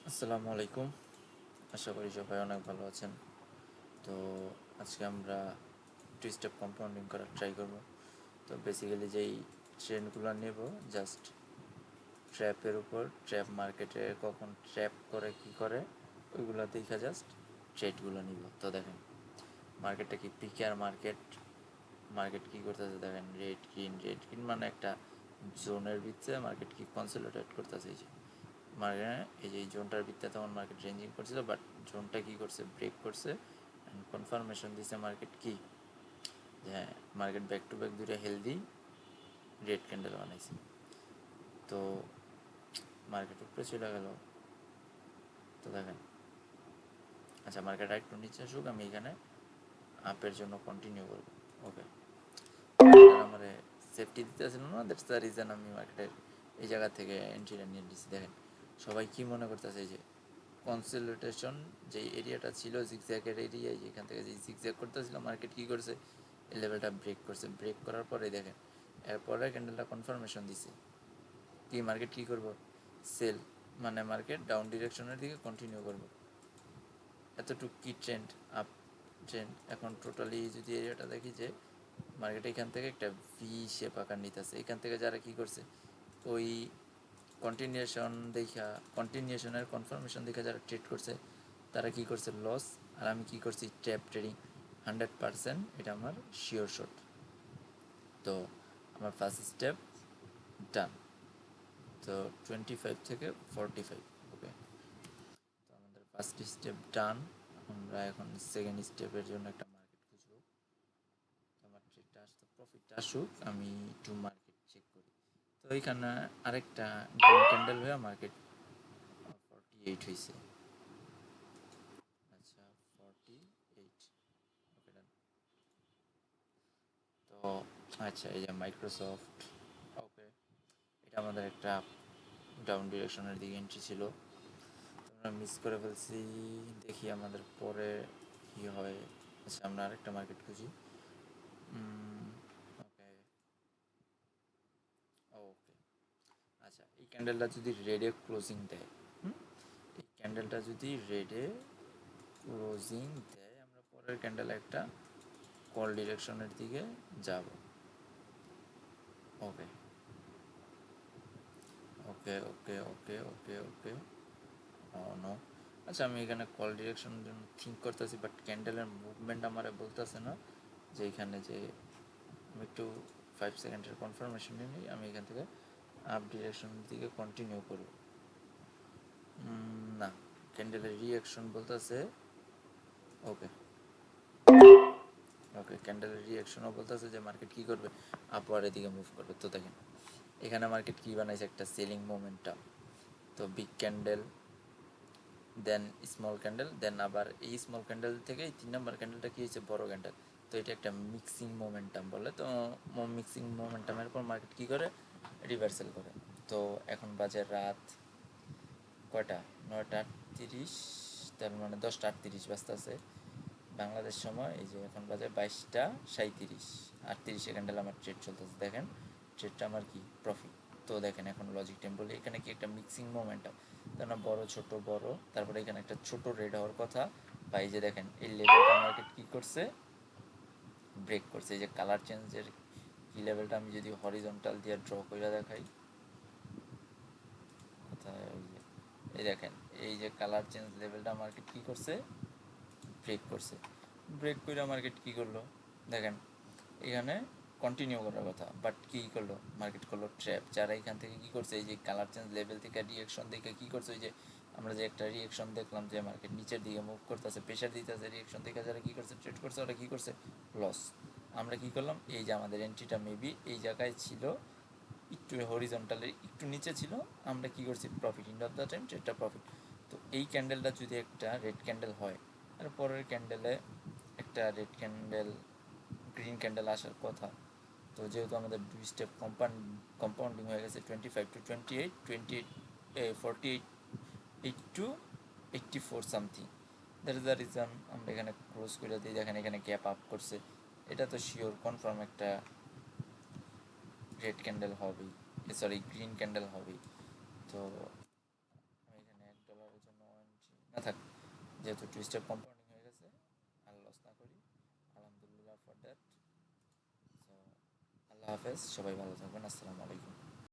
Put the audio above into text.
আসসালামু আলাইকুম। আশা করি সবাই অনেক ভালো আছেন। তো আজকে আমরা টু স্টেপ কম্পাউন্ডিং করার ট্রাই করব। তো বেসিক্যালি যেই ট্রেন্ডগুলো নেব জাস্ট ট্র্যাপের উপর, ট্র্যাপ মার্কেটে কখন ট্র্যাপ করে কি করে ওইগুলো দেখা জাস্ট ট্রেডগুলো নিব। তো দেখেন মার্কেটটা কি পিকেআর মার্কেট, মার্কেট কী করতেছে দেখেন, রেড গ্রিন মানে একটা জোনের ভিতরে মার্কেট কি কনসলিডেট করতেছে। এই যে মার্কেট এই যে এই জোনটার ভিতরে তখন মার্কেট রেঞ্জিং করছিল, বাট জোনটা কি করছে, ব্রেক করছে অ্যান্ড কনফার্মেশন দিছে মার্কেট কি যে হ্যাঁ মার্কেট ব্যাক টু ব্যাক দুটো হেলদি রেড ক্যান্ডেল বানাইছে। তো মার্কেট উপরে চলে গেল। তো দেখেন আচ্ছা মার্কেট একটু নিচে আসুক, আমি এখানে আপের জন্য কন্টিনিউ করবো। ওকে, আমার সেফটি দিতে আসছিল না, দ্যাটস দ্য রিজন আমি মার্কেটের এই জায়গা থেকে এন্ট্রিটা নিয়ে নিচ্ছি। দেখেন সবাই কি মনে করতেছে, এই যে কনসলিডেশন যে এরিয়াটা ছিল জিগজ্যাগের এরিয়ায়, যেখান থেকে যে জিগজ্যাগ করতেছিল মার্কেট কী করছে, এই লেভেলটা ব্রেক করছে। ব্রেক করার পরে দেখেন এরপরে ক্যান্ডেলটা কনফার্মেশন দিছে কি মার্কেট কী করবো, সেল, মানে মার্কেট ডাউন ডিরেকশনের দিকে কন্টিনিউ করবো। এতটুকু কি ট্রেন্ড, আপ ট্রেন্ড। এখন টোটালি যদি এরিয়াটা দেখি যে মার্কেট এখান থেকে একটা ভি শেপ আকার নিতেছে, এখান থেকে যারা কি করছে ওই কন্টিনিউশন দেখা, কন্টিনিউশনের কনফার্মেশন দেখা যারা ট্রেড করছে তারা কি করছে লস, আর আমি কি করছি ট্র্যাপ ট্রেডিং 100%, এটা আমার শিওর শট। তো আমার ফার্স্ট স্টেপ ডান। তো 25 থেকে 45, ওকে। তো আমাদের ফার্স্ট স্টেপ ডান। আমরা এখন সেকেন্ড স্টেপের জন্য একটা মার্কেট খুঁজবো। আমার ট্রেডটা আসতে প্রফিটটা আসুক, আমি একটু মার্কেট চেক করি। তো এইখানে আরেকটা গ্রিন ক্যান্ডেল হয়ে মার্কেট 48 হয়েছে। আচ্ছা 48, ওকে ডান। তো আচ্ছা এই যে মাইক্রোসফট, ওকে, এটা আমাদের একটা ডাউন ডিরেকশনের দিকে এন্ট্রি ছিল, আমরা মিস করে ফেলছি। দেখি আমাদের পরে কি হয়। আচ্ছা আমরা আরেকটা মার্কেট খুঁজি। ওকে, ওকে, আচ্ছা এই ক্যান্ডেলটা যদি রেডে ক্লোজিং দেয়, এই ক্যান্ডেলটা যদি রেডে ক্লোজিং দেয়, আমরা পরের ক্যান্ডেল একটা কল ডিরেকশনের দিকে যাব। ওকে, ওকে, ওকে, ওকে, ওকে, ওকে, নো। আচ্ছা আমি এখানে কল ডিরেকশনের জন্য থিঙ্ক করতেছি, বাট ক্যান্ডেলের মুভমেন্ট আমারে বলতেছে না যে এখানে যে আমি একটু 5 সেকেন্ডের কনফার্মেশন নিয়ে নিই, আমি এখান থেকে আপ ডিরেকশনের দিকে কন্টিনিউ করব। না, ক্যান্ডেলের রিয়াকশন বলতেছে ওকে, ওকে, ক্যান্ডেলের রিয়াকশনও বলতেছে যে মার্কেট কী করবে, আপওয়ার্ডের দিকে মুভ করবে। তো দেখেন এখানে মার্কেট কী বানাইছে, একটা সেলিং মোমেন্টাম। তো বিগ ক্যান্ডেল, দেন স্মল ক্যান্ডেল, দেন আবার এই স্মল ক্যান্ডেল থেকে এই 3 নম্বর ক্যান্ডেলটা কী হয়েছে, বড় ক্যান্ডেল। তো এটা একটা মিক্সিং মোমেন্টাম বলে। তো মিক্সিং মোমেন্টামের পর মার্কেট কী করে, রিভার্সাল করে। তো এখন বাজে রাত কয়টা, 9টা 38, তার মানে 10টা 38 বাজতে আছে বাংলাদেশ সময়। এই যে এখন বাজে 22টা 37, 38 ক্যান্ডেল আমার ট্রেড চলতেছে। দেখেন ট্রেডটা আমার কি প্রফিট। তো দেখেন এখন লজিক টাইম বলি, এখানে কি একটা মিক্সিং মোমেন্টাম, তার না বড় ছোট বড়, তারপরে এখানে একটা ছোট রেড হওয়ার কথা। বা এই যে দেখেন এই লেভেলটা মার্কেট কী করছে, ব্রেক করছে। এই যে কালার চেঞ্জের কি লেভেলটা আমি যদি হরিজন্টাল দিয়ে ড্র করে দেখাই, কোথায় ওই যে এই দেখেন এই যে কালার চেঞ্জ লেভেলটা মার্কেট কী করছে, ব্রেক করছে। ব্রেক করে মার্কেট কী করলো দেখেন, এখানে কন্টিনিউ করার কথা, বাট কী করলো মার্কেট করলো ট্র্যাপ। যারা এখান থেকে কী করছে, এই যে কালার চেঞ্জ লেভেল থেকে রিয়েকশন দেখে কী করছে, ওই যে আমরা যে একটা রিয়েকশন দেখলাম যে মার্কেট নিচের দিকে মুভ করতেছে, প্রেশার দিতেছে, রিয়েকশন দেখে যারা কী করছে, ট্রেড করছে, ওরা কী করছে, লস। আমরা কী করলাম, এই যে আমাদের এন্ট্রিটা মেবি এই জায়গায় ছিল, একটু হরিজন্টালের একটু নিচে ছিল, আমরা কী করছি profit, end of the time ট্রেডটা প্রফিট। তো এই ক্যান্ডেলটা যদি একটা রেড ক্যান্ডেল হয়, আর পরের ক্যান্ডেলে একটা রেড ক্যান্ডেল গ্রিন ক্যান্ডেল আসার কথা। তো যেহেতু আমাদের 2 স্টেপ কম্পাউন্ডিং হয়ে গেছে, 25 to 28, 48 to something, that is the reason আমরা এখানে ক্লোজ করে দিই। দেখেন এখানে গ্যাপ আপ করছে, এটা তো শিওর কনফার্ম একটা রেড ক্যান্ডেল হবেই, সরি গ্রিন ক্যান্ডেল হবেই। তো আমি এখানে $1 জন্য না থাক, যেহেতু টু স্টেপ কম্পাউন্ডিং হয়ে গেছে আর লস না করি, আলহামদুলিল্লাহ ফর দ্যাট। সো আল্লাহ হাফেজ, সবাই ভালো থাকবেন, আসসালামু আলাইকুম।